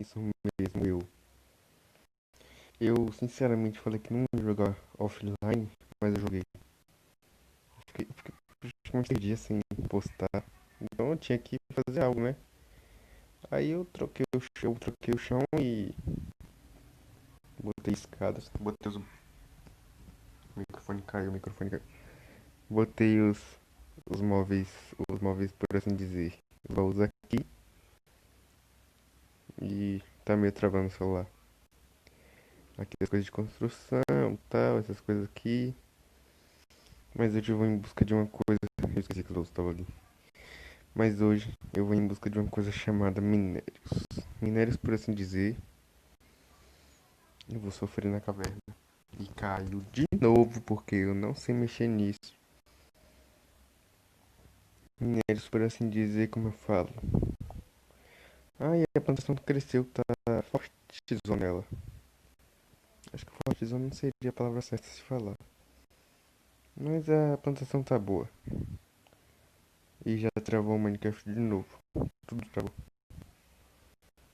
Isso mesmo, Eu sinceramente falei que não ia jogar offline, mas eu joguei. Fiquei praticamente 3 dias sem postar. Então eu tinha que fazer algo, né? Aí eu troquei o chão e botei escadas. Botei os. O microfone caiu, o microfone caiu. Botei os móveis por assim dizer. Os baús aqui e tá meio travando o celular. Aqui as coisas de construção, tal, essas coisas aqui. Mas hoje eu vou em busca de uma coisa. Eu esqueci que os outros estavam ali. Mas hoje eu vou em busca de uma coisa chamada minérios. Minérios, por assim dizer. Eu vou sofrer na caverna. E caiu de novo porque eu não sei mexer nisso. Minérios, por assim dizer, como eu falo. Ah, e a plantação cresceu, tá fortezona ela. Acho que fortezona não seria a palavra certa a se falar. Mas a plantação tá boa. E já travou o Minecraft de novo. Tudo travou.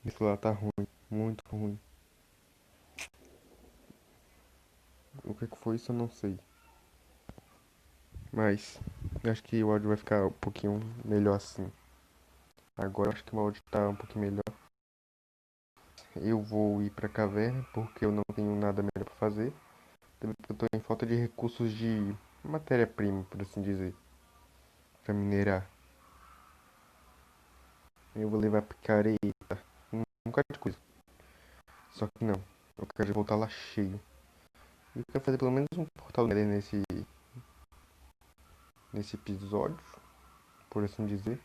Isso lá tá ruim, muito ruim. O que foi isso eu não sei. Mas eu acho que o áudio vai ficar um pouquinho melhor assim. Agora eu acho que o áudio tá um pouquinho melhor. Eu vou ir pra caverna porque eu não tenho nada melhor pra fazer. Também porque eu tô em falta de recursos de matéria-prima, por assim dizer, pra minerar. Eu vou levar picareta, um bocado de coisa. Só que não, eu quero voltar lá cheio. Eu quero fazer pelo menos um portal Nether nesse episódio, por assim dizer.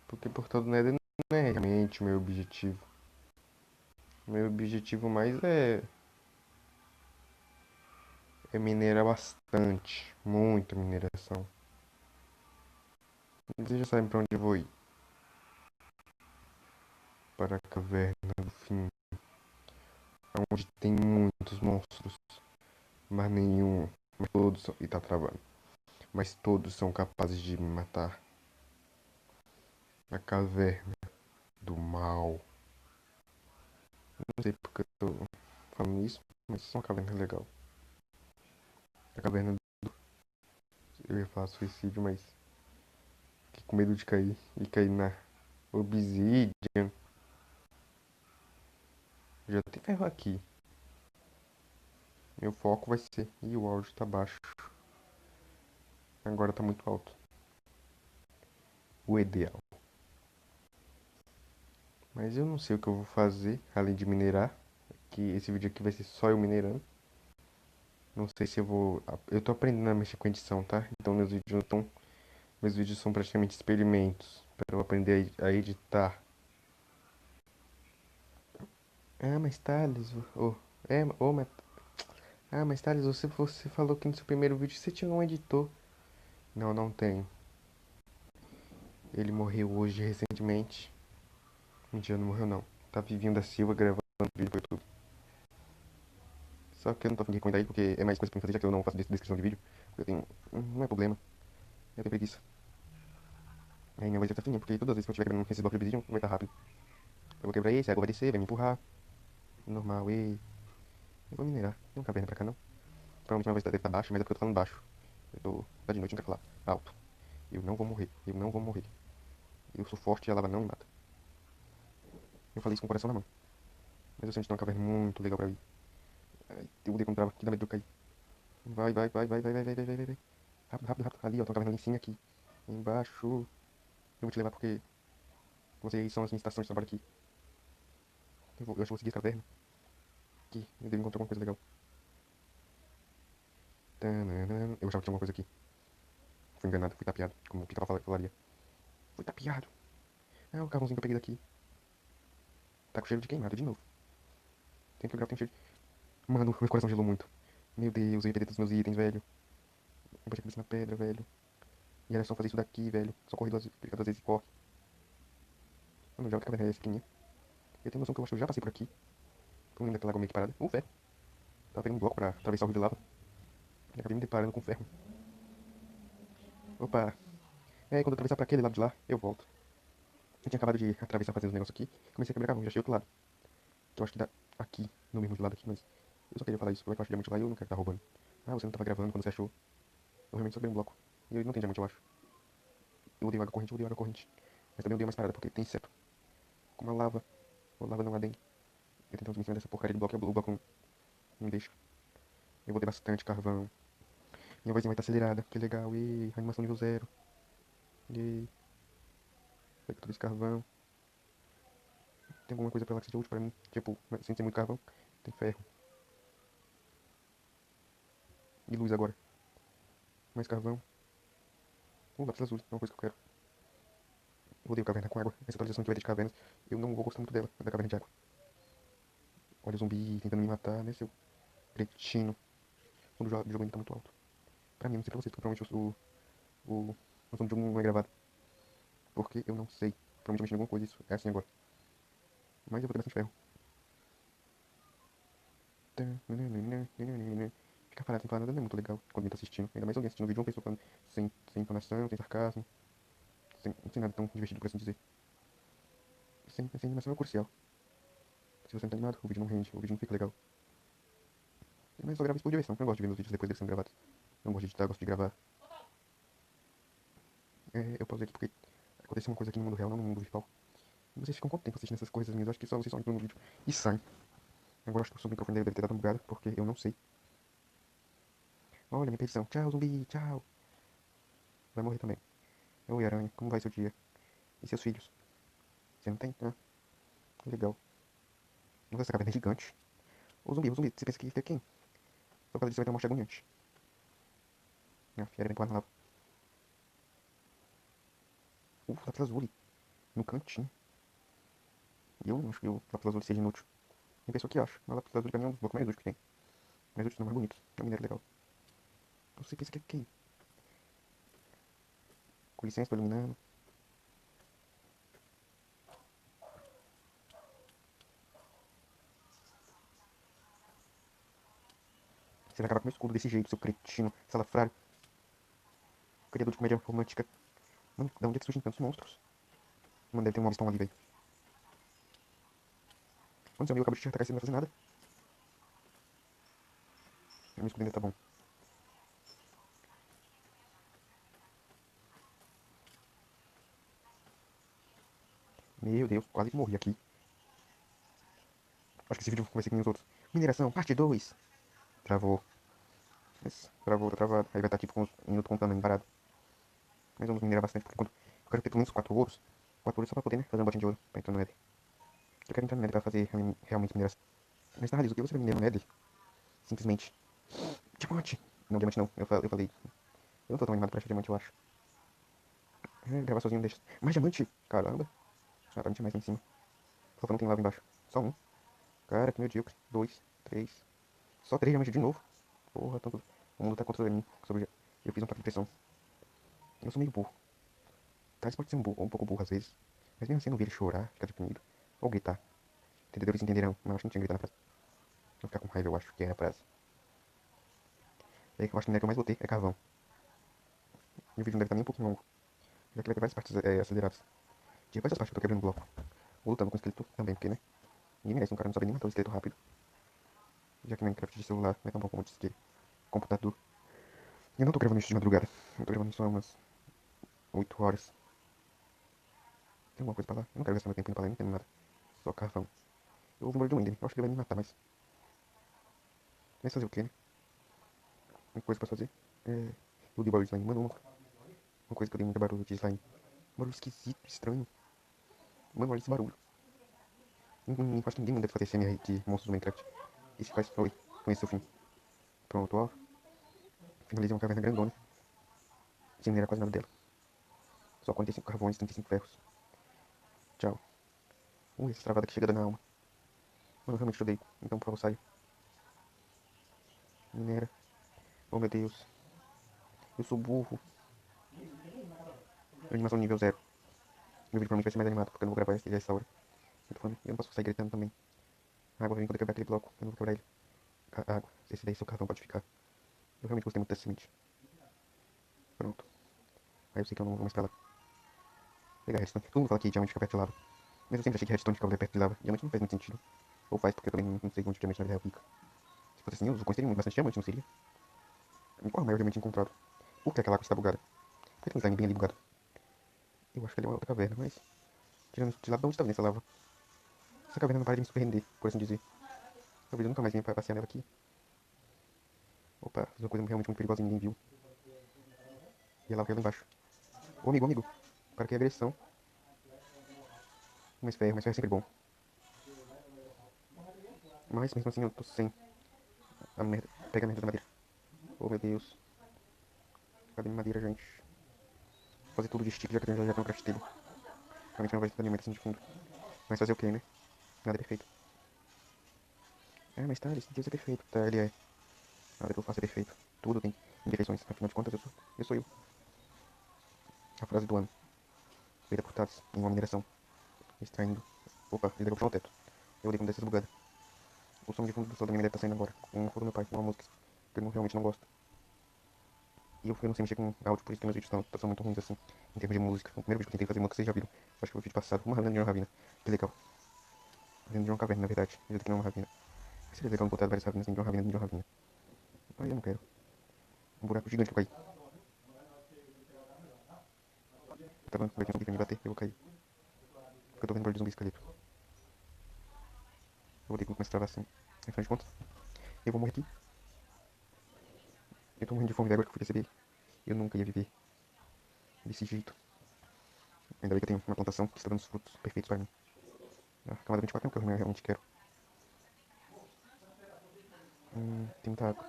Porque portal do Nether não é realmente o meu objetivo. O meu objetivo mais é minerar bastante, muita mineração. Vocês já sabem pra onde eu vou ir. Para a caverna do fim, onde tem muitos monstros, mas nenhum, mas todos são, e tá travando, mas todos são capazes de me matar. A caverna do mal. Não sei porque eu tô falando isso, mas é uma caverna legal. A caverna eu ia falar suicídio, mas fiquei com medo de cair e cair na obsidian. Já tem ferro aqui. Meu foco vai ser. Ih, o áudio tá baixo. Agora tá muito alto. O ideal. Mas eu não sei o que eu vou fazer além de minerar. Que esse vídeo aqui vai ser só eu minerando. Não sei se eu vou. Eu tô aprendendo a mexer com edição, tá? Então meus vídeos não estão. Meus vídeos são praticamente experimentos. Para eu aprender a editar. Ah, mas Thales. Mas. Ah, mas Thales, você falou que no seu primeiro vídeo você tinha um editor. Não, não tenho. Ele morreu hoje recentemente. Mentira, não morreu não. Tá Vivinho da Silva gravando vídeo pro YouTube. Só que eu não tô afim de recomendar ele porque é mais coisa pra mim fazer, já que eu não faço descrição de vídeo. Eu tenho. Não é problema. Eu tenho preguiça. Aí minha voz vai tá fininha, porque todas as vezes que eu tiver quebrando esses blocos de obsidian, vai estar rápido. Eu vou quebrar esse, a água vai descer, vai me empurrar. Normal, e. Eu vou minerar. Tem uma caverna pra cá não? Provavelmente minha voz deve estar baixa, mas é porque eu tô falando baixo. Tá de noite, não quero falar. Alto. Eu não vou morrer. Eu não vou morrer. Eu sou forte e a lava não me mata. Eu falei isso com o coração na mão. Mas eu sei onde tem uma caverna muito legal pra ir. Ai, eu odeio quando trava aqui, dá medo de eu cair. Vai. Rápido, rápido, rápido. Ali, ó, tem uma caverna ali sim aqui. Embaixo. Eu vou te levar porque vocês são as minhas estações de trabalho aqui. Eu acho que vou seguir essa caverna. Aqui, eu devo encontrar alguma coisa legal. Tananana. Eu achava que tinha alguma coisa aqui. Fui enganado, fui tapeado, como o Pica falaria. Fui tapeado. Ah, o carvãozinho que eu peguei daqui. Tá com cheiro de queimado de novo. Tem que quebrar, tem cheiro de... Mano, meu coração gelou muito. Meu Deus, eu ia perder todos os meus itens, velho. Eu bati a cabeça na pedra, velho. E era só fazer isso daqui, velho. Só correr duas vezes e corre. Mano, já que caverna é essa pequenininha. Eu tenho noção que eu acho que eu já passei por aqui. Tô indo daquela água meio que parada. Ferro. Tava pegando um bloco pra atravessar o rio de lava. E acabei me deparando com ferro. Opa. É, quando eu atravessar pra aquele lado de lá, eu volto. Eu tinha acabado de atravessar fazendo os negócios aqui. Comecei a quebrar carvão, já achei outro lado. Que eu acho que dá aqui, no mesmo lado aqui, mas eu só queria falar isso. Como é que eu acho diamante lá e eu não quero estar roubando. Ah, você não tava gravando quando você achou. Eu realmente só dei um bloco. E eu não tem diamante, eu acho. Eu odeio água corrente, eu odeio água corrente. Mas também odeio mais parada, porque tem inseto. Como a lava. Ou lava não há dengue. Eu tentando subir em cima dessa porcaria de bloco e o bloco não me deixa. Eu vou ter bastante carvão. Minha vozinha vai estar acelerada. Que legal. E animação nível 0. E pega todo esse carvão. Tem alguma coisa pra lá que seja útil pra mim? Tipo, sem ter muito carvão. Tem ferro. E luz agora. Mais carvão. Lápis azul. É uma coisa que eu quero. Eu odeio caverna com água. Essa atualização que vai ter de cavernas. Eu não vou gostar muito dela. Da caverna de água. Olha o zumbi tentando me matar, né, seu cretino. O som do jogo ainda tá muito alto. Pra mim, não sei pra vocês, porque provavelmente o som do jogo não é gravado. Porque eu não sei. Provavelmente eu mexi em alguma coisa, isso é assim agora. Mas eu vou ter bastante ferro. Ficar parado sem falar nada não é muito legal quando alguém tá assistindo. Ainda mais alguém assistindo o vídeo, uma pessoa falando sem entonação, sem sarcasmo, sem nada tão divertido por assim dizer. Sem animação é crucial. Se você não tá animado, o vídeo não rende, o vídeo não fica legal. Mas eu só gravo isso por diversão. Eu não gosto de ver meus vídeos depois deles sendo gravados. Eu não gosto de editar, eu gosto de gravar. Eu pausei aqui porque aconteceu uma coisa aqui no mundo real, não no mundo virtual. E vocês ficam quanto tempo assistindo essas coisas minhas? Eu acho que só vocês só entram no vídeo e saem. Agora acho que o seu microfone deve ter dado uma bugada, porque eu não sei. Olha, minha petição. Tchau, zumbi, tchau. Vai morrer também. Oi, aranha, como vai seu dia? E seus filhos? Você não tem? Ah, legal. Nossa, essa caverna é gigante. Ô zumbi, você pensa que isso é quem? Só por causa disso vai ter uma morte agoniante. Ah, era bem pular na lava. Lápis lazuli. No cantinho. E eu não acho que o lápis lazuli seja inútil. Tem pessoa que acha. Mas lápis lazuli pra mim é um dos blocos mais úteis que tem. Mais úteis não, mais bonitos. É um minério legal. Você pensa que é quem? Com licença, tô iluminando. Você vai acabar com meu escudo desse jeito, seu cretino, salafrário. Criador de comédia romântica. Mano, da onde é que surgem tantos monstros? Mano, deve ter um mobstone ali, velho. Mano, seu amigo acabou de te atacar e você não vai fazer nada. Meu escudo ainda tá bom. Meu Deus, quase que morri aqui. Acho que esse vídeo vai ser que nem os outros. Mineração, parte 2. Travou. Mas travou, tá travado. Aí vai estar tipo uns minutos contando aí parado. Mas vamos minerar bastante, porque quando eu quero ter pelo menos 4 ouros. 4 ouros só pra poder, né? Fazer um botinho de ouro pra entrar no Nether. Eu quero entrar no Nether pra fazer realmente mineração. Mas tá, Liz, o que você vai minerar no Nether? Simplesmente. Diamante! Não, diamante não. Eu falei. Eu não tô tão animado pra achar diamante, eu acho. Gravar sozinho deixa. Mais diamante! Caramba. Ah, tá muito mais lá em cima. Só não tem lava embaixo. Só um. Cara, que medíocre. Dois, três. Só três diamantes de novo. Porra, tanto. O mundo tá contra mim. Eu fiz um ataque de pressão. Eu sou meio burro. Tá, pode ser um pouco burro às vezes. Mas mesmo assim eu não vi ele chorar, ficar deprimido. Ou gritar. Entendedores entenderão. Mas eu acho que não tinha que gritar na frase. Não ficar com raiva, eu acho que é a frase. É que eu acho que o que eu mais botei é carvão. E o vídeo não deve estar nem um pouquinho longo. Já que vai ter várias partes aceleradas. Tipo essas partes que eu tô quebrando o bloco. Ou lutando com o esqueleto também, porque, né? Ninguém merece um cara não saber nem matar o esqueleto rápido. Já que Minecraft de celular não é tão bom como de computador. Eu não tô gravando isso de madrugada. Eu tô gravando só umas 8 horas. Tem alguma coisa pra lá? Eu não quero gastar meu tempo indo pra lá, não entendo nada. Só carvão. Eu ouvi um barulho de um Ender. Eu acho que ele vai me matar, mas. Vai fazer o quê, né? Uma coisa pra fazer. É. Eu odeio barulho de slime. Mano, uma coisa que eu odeio muito é barulho de slime. Barulho esquisito, estranho. Mano, olha esse barulho. Acho que ninguém deve fazer CMR de monstros do Minecraft. Esse faz. Oi, conhece o fim. Pronto, ó. Finalizei uma caverna grandona. Sem minerar quase nada dela. Só 45 carvões, 35 ferros. Tchau. Essa travada que chega na alma. Mano, eu realmente odeio. Então, por favor, saia. Minera. Oh, meu Deus. Eu sou burro. Animação nível 0. Meu vídeo provavelmente vai ser mais animado, porque eu não vou gravar essa hora. Eu tô falando, eu não posso sair gritando também. A água vem quando eu quebrar aquele bloco. Eu não vou quebrar ele. A água. Esse daí, seu carvão pode ficar. Eu realmente gostei muito dessa semente. Pronto. Aí eu sei que eu não vou mais pra lá. Pegar redstone. Todo mundo fala que diamante fica perto de lava. Mas eu sempre achei que redstone ficava perto de lava. Diamante não faz muito sentido. Ou faz, porque eu também não sei onde diamante na vida real fica. Se fosse assim, os vulcões teriam bastante diamante, não seria? Qual é o maior diamante encontrado? Por que aquela água está bugada? Por que tem um slime bem ali bugado? Eu acho que ali é uma outra caverna, mas... Tirando de lá, de onde está vindo essa lava? Essa caverna não para de me surpreender, por assim dizer. Talvez eu nunca mais venha para passear nela aqui. Opa, fiz uma coisa realmente muito perigosa e ninguém viu. E a lava caiu lá embaixo. Ô amigo, amigo. Para que agressão. Mais ferro é sempre bom. Mas mesmo assim eu tô sem a merda. Pega a merda da madeira. Oh meu Deus. Cadê minha madeira, gente? Vou fazer tudo de stick já que eu já tenho um craft table. Realmente não vai ter nenhuma assim de fundo. Mas fazer o que, né? Nada é perfeito. Ah, mas tá, Deus é perfeito. Tá, ele é. Nada que eu faça é perfeito. Tudo tem imperfeições. Afinal de contas, eu sou eu. A frase do ano. Feita por Tats em uma mineração. Extraindo. Opa, ele derrubou o teto. Eu odeio quando dessas bugadas. O som de fundo do sol da minha mulher tá saindo agora. Com o fogo do meu pai, com uma música que eu realmente não gosto. E eu não sei mexer com áudio, por isso que meus vídeos são muito ruins assim, em termos de música. O primeiro vídeo que eu tentei fazer música, vocês já viram. Acho que foi o vídeo passado, uma ravina de uma ravina. Que legal. Dentro de uma caverna, na verdade. Isso aqui não é uma ravina. Seria legal botar várias ravinas dentro de uma ravina. Aí eu não quero. Um buraco gigante que eu caí. Tá bom, vai ter um zumbi pra me bater, eu vou cair. Porque eu tô vendo barulho de zumbi esqueleto. Eu vou ter que começar a travar assim. Afinal de contas, eu vou morrer aqui. Eu tô morrendo de fome agora que eu fui perceber. Eu nunca ia viver desse jeito. Ainda bem que eu tenho uma plantação que está dando os frutos perfeitos para mim. A camada 24 é o que eu realmente quero. Tem muita água.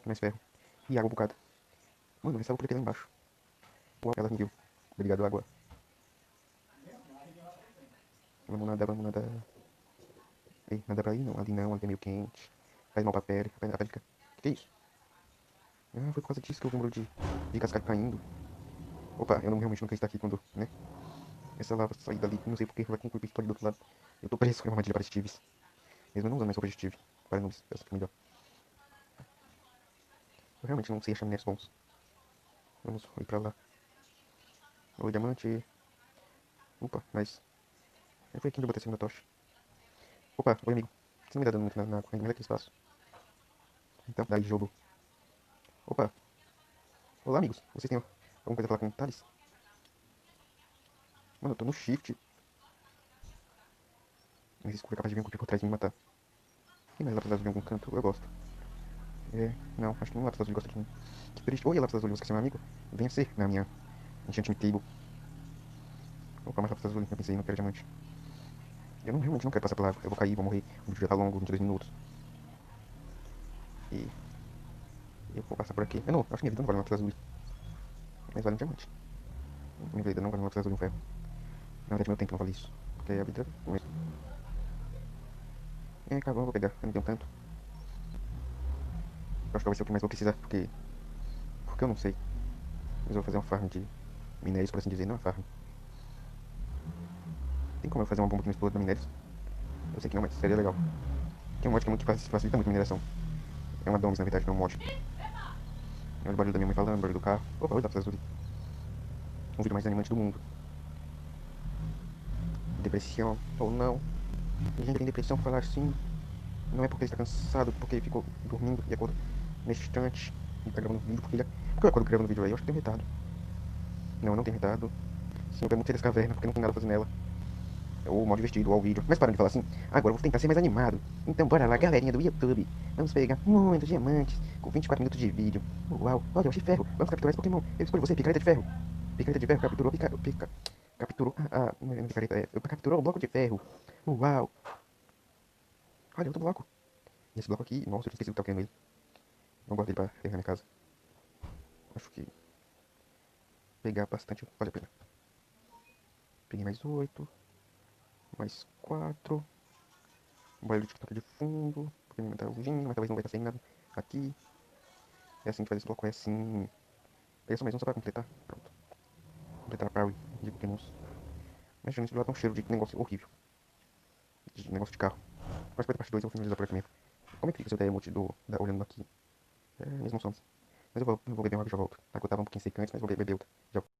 Mais ferro. E água um bocado. Mano, essa água por aqui lá embaixo. Uau, ela me viu. Obrigado, água. Vamos nadar, vamos nadar. Ei, nada pra ali não, ali é meio quente. Faz mal pra pele, a pele fica... Que é isso? Ah, foi por causa disso que eu lembro de cascalho caindo. Opa, eu não, realmente não quero estar aqui quando, né? Essa lava sair dali, não sei porque vai concluir a história do outro lado. Eu tô preso com uma armadilha para Steves. Mesmo não usando mais roupa de Steve. Para não essa fica melhor. Eu realmente não sei achar minérios bons. Vamos ir pra lá. Oi, diamante. Opa, mas... Foi aqui onde eu botei a segunda tocha. Opa, oi amigo. Você não me dá dano muito na corrente, daquele espaço. Então, daí jogo. Opa, olá amigos. Vocês têm alguma coisa a falar com o Thales? Mano, eu tô no shift. Mas esse escuro é capaz de vir um cupim por trás e me matar. Tem mais lápis azul em algum canto? Eu gosto. Não, acho que nenhum lápis azul gosta de mim. Que triste. Oi, lápis azul, você quer ser meu amigo? Venha ser na minha enchanting table. Opa, mais lápis azul, eu pensei, não quero diamante. Eu não, realmente não quero passar pela água. Eu vou cair, vou morrer. O vídeo já tá longo, 22 minutos. E eu vou passar por aqui. Eu não, acho que minha vida não vale um lápis azul. Mas vale um diamante. Minha vida não vale um lápis azul e um ferro. Na verdade, meu tempo não vale isso. Porque a vida... acabou, eu vou pegar. Eu não tenho tanto. Eu acho que vai ser o que mais vou precisar, porque eu não sei. Mas eu vou fazer uma farm de minérios, por assim dizer, não uma farm. Tem como eu fazer uma bomba que não exploda minérios? Eu sei que não, mas seria legal. Tem um mod que é muito facilita muito a mineração. É uma domes, na verdade, não é um mod. É o barulho da minha mãe falando, o barulho do carro. Opa, olha, dá pra fazer um vídeo mais animante do mundo. Depressão, ou não. A gente tem depressão falar assim. Não é porque ele está cansado, porque ele ficou dormindo e acordou neste instante. E tá gravando vídeo, porque eu acordo gravando vídeo aí, eu acho que tenho retado. Não, eu não tenho retado. Sim, eu quero muito ser dessa caverna, porque não tem nada a fazer nela. Ou mal divertido, ou ao vídeo. Mas parando de falar assim, agora eu vou tentar ser mais animado. Então bora lá, galerinha do YouTube. Vamos pegar muitos diamantes com 24 minutos de vídeo. Uau, olha, eu achei ferro. Vamos capturar esse Pokémon. Eu escolho você, picareta de ferro. Picareta de ferro capturou, capturou não é picareta, capturou o bloco de ferro. Uau. Olha, outro bloco. E esse bloco aqui, nossa, eu tinha esquecido que tava querendo ele. Não guardei pra pegar na minha casa. Acho que pegar bastante vale a pena. Peguei mais 8, mais 4. Um barulho de TikTok de fundo, porque me tá ouvindo, mas talvez não vai estar sem nada aqui. É assim que faz esse bloco, é assim. Peguei só mais um só pra completar. Pronto. Completar a party de Pokémons. Mas já nesse lado tá um cheiro de negócio horrível. De negócio de carro. Mas depois da parte 2 eu vou finalizar por aqui mesmo. Como é que fica se eu der emote olhando aqui? Mesmo sons. Mas eu vou beber uma água e já volto. A água tava um pouquinho seca antes, mas vou beber outra. Já volto.